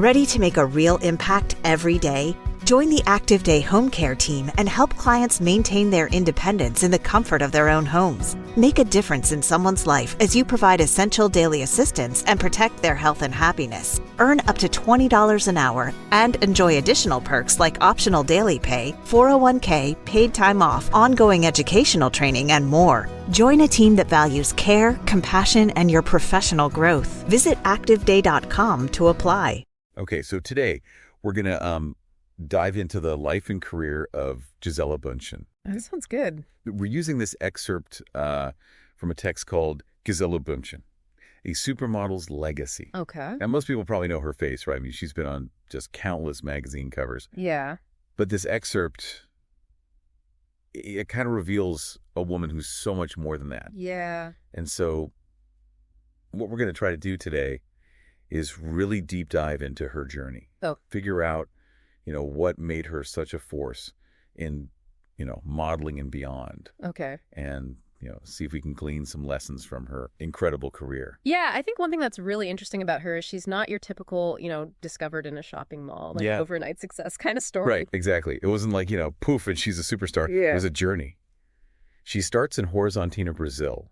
Ready to make a real impact every day? Join the Active Day Home Care team and help clients maintain their independence in the comfort of their own homes. Make a difference in someone's life as you provide essential daily assistance and protect their health and happiness. Earn up to $20 an hour and enjoy additional perks like optional daily pay, 401k, paid time off, ongoing educational training, and more. Join a team that values care, compassion, and your professional growth. Visit activeday.com to apply. Okay, so today we're going to dive into the life and career of Gisele Bündchen. That sounds good. We're using this excerpt from a text called Gisele Bündchen, a supermodel's legacy. Okay. And most people probably know her face, right? I mean, she's been on just countless magazine covers. Yeah. But this excerpt, it kind of reveals a woman who's so much more than that. Yeah. And so what we're going to try to do today is really deep dive into her journey. Oh. Figure out, what made her such a force in, modeling and beyond. Okay. And, see if we can glean some lessons from her incredible career. Yeah, I think one thing that's really interesting about her is she's not your typical, discovered in a shopping mall, overnight success kind of story. Right, exactly. It wasn't like, poof, and she's a superstar. Yeah. It was a journey. She starts in Horizontina, Brazil,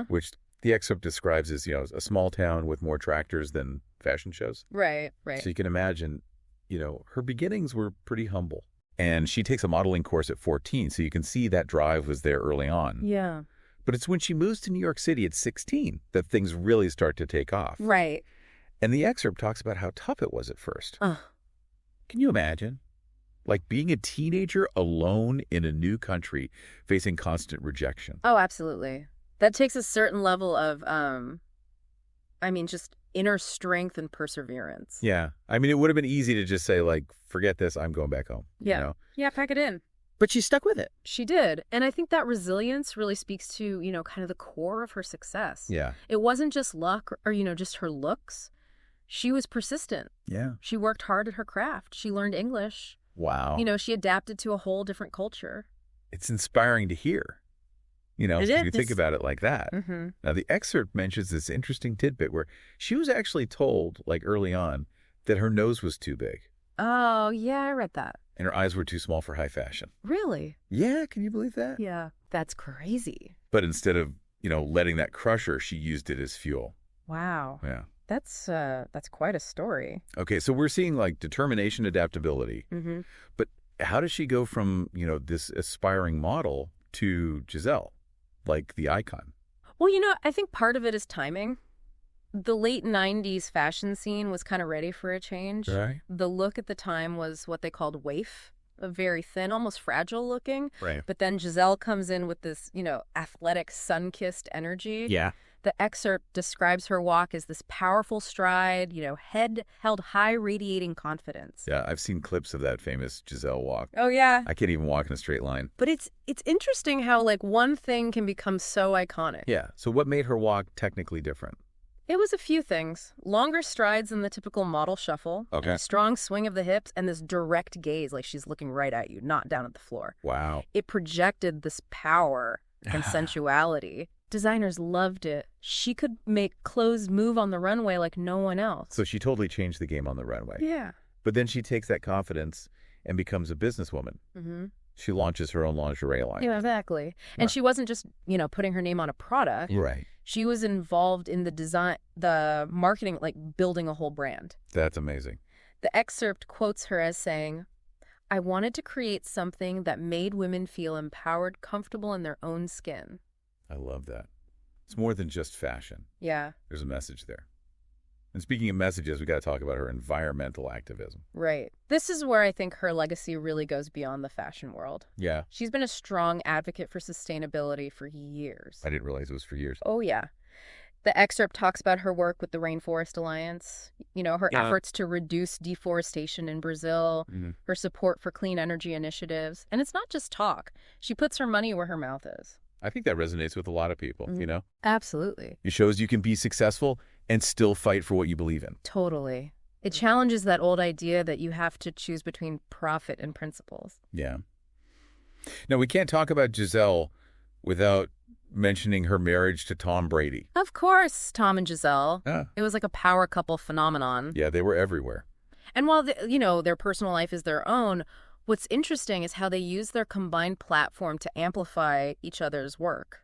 which the excerpt describes as, a small town with more tractors than fashion shows. Right. So you can imagine, her beginnings were pretty humble. And she takes a modeling course at 14, so you can see that drive was there early on. Yeah. But it's when she moves to New York City at 16 that things really start to take off. Right. And the excerpt talks about how tough it was at first. Can you imagine? Like being a teenager alone in a new country, facing constant rejection. Oh, absolutely. That takes a certain level of, just inner strength and perseverance. Yeah. I mean, it would have been easy to just say, forget this, I'm going back home. Yeah. Yeah, pack it in. But she stuck with it. She did. And I think that resilience really speaks to, kind of the core of her success. Yeah. It wasn't just luck or, just her looks. She was persistent. Yeah. She worked hard at her craft. She learned English. Wow. She adapted to a whole different culture. It's inspiring to hear. If you think about it like that. Mm-hmm. Now, the excerpt mentions this interesting tidbit where she was actually told, early on, that her nose was too big. Oh, yeah, I read that. And her eyes were too small for high fashion. Really? Yeah, can you believe that? Yeah, that's crazy. But instead of, letting that crush her, she used it as fuel. Wow. Yeah. That's quite a story. Okay, so we're seeing, determination, adaptability. Mm-hmm. But how does she go from, this aspiring model to Gisele? The icon. Well, I think part of it is timing. The late 90s fashion scene was kind of ready for a change. Right. The look at the time was what they called waif, a very thin, almost fragile looking. Right. But then Gisele comes in with this, athletic, sun-kissed energy. Yeah. The excerpt describes her walk as this powerful stride, head held high, radiating confidence. Yeah, I've seen clips of that famous Gisele walk. Oh, yeah. I can't even walk in a straight line. But it's interesting how, one thing can become so iconic. Yeah, so what made her walk technically different? It was a few things. Longer strides than the typical model shuffle. Okay. A strong swing of the hips and this direct gaze, like she's looking right at you, not down at the floor. Wow. It projected this power and sensuality. Designers loved it. She could make clothes move on the runway like no one else. So she totally changed the game on the runway. Yeah. But then she takes that confidence and becomes a businesswoman. Mm-hmm. She launches her own lingerie line. Yeah, exactly. And she wasn't just, putting her name on a product. Right. She was involved in the design, the marketing, building a whole brand. That's amazing. The excerpt quotes her as saying, "I wanted to create something that made women feel empowered, comfortable in their own skin." I love that. It's more than just fashion. Yeah. There's a message there. And speaking of messages, we got to talk about her environmental activism. Right. This is where I think her legacy really goes beyond the fashion world. Yeah. She's been a strong advocate for sustainability for years. I didn't realize it was for years. Oh, yeah. The excerpt talks about her work with the Rainforest Alliance, her efforts to reduce deforestation in Brazil, her support for clean energy initiatives. And it's not just talk. She puts her money where her mouth is. I think that resonates with a lot of people, Absolutely. It shows you can be successful and still fight for what you believe in. Totally. It challenges that old idea that you have to choose between profit and principles. Yeah. Now, we can't talk about Gisele without mentioning her marriage to Tom Brady. Of course, Tom and Gisele. Yeah. It was like a power couple phenomenon. Yeah, they were everywhere. And while, their personal life is their own, what's interesting is how they use their combined platform to amplify each other's work.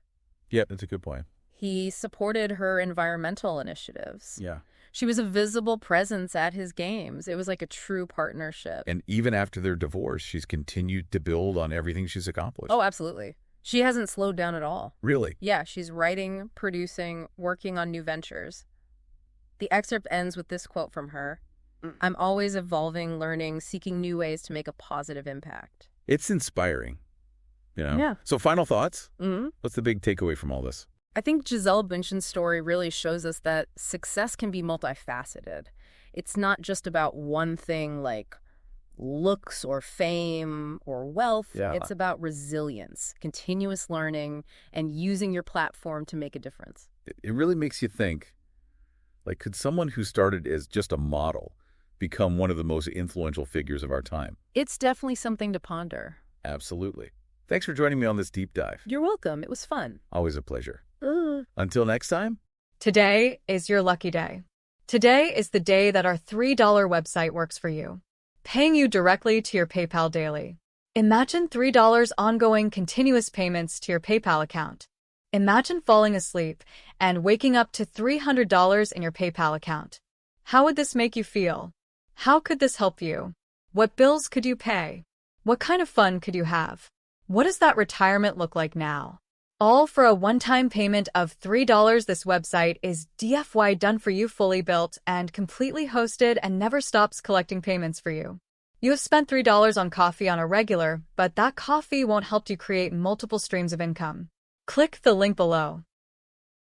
Yeah, that's a good point. He supported her environmental initiatives. Yeah. She was a visible presence at his games. It was like a true partnership. And even after their divorce, she's continued to build on everything she's accomplished. Oh, absolutely. She hasn't slowed down at all. Really? Yeah, she's writing, producing, working on new ventures. The excerpt ends with this quote from her. I'm always evolving, learning, seeking new ways to make a positive impact. It's inspiring, Yeah. So final thoughts? Mm-hmm. What's the big takeaway from all this? I think Gisele Bündchen's story really shows us that success can be multifaceted. It's not just about one thing like looks or fame or wealth. Yeah. It's about resilience, continuous learning, and using your platform to make a difference. It really makes you think, like, could someone who started as just a model become one of the most influential figures of our time? It's definitely something to ponder. Absolutely. Thanks for joining me on this deep dive. You're welcome. It was fun. Always a pleasure. Until next time. Today is your lucky day. Today is the day that our $3 website works for you, paying you directly to your PayPal daily. Imagine $3 ongoing continuous payments to your PayPal account. Imagine falling asleep and waking up to $300 in your PayPal account. How would this make you feel? How could this help you? What bills could you pay? What kind of fun could you have? What does that retirement look like now? All for a one-time payment of $3. This website is DFY done for you, fully built and completely hosted, and never stops collecting payments for you. You have spent $3 on coffee on a regular, but that coffee won't help you create multiple streams of income. Click the link below.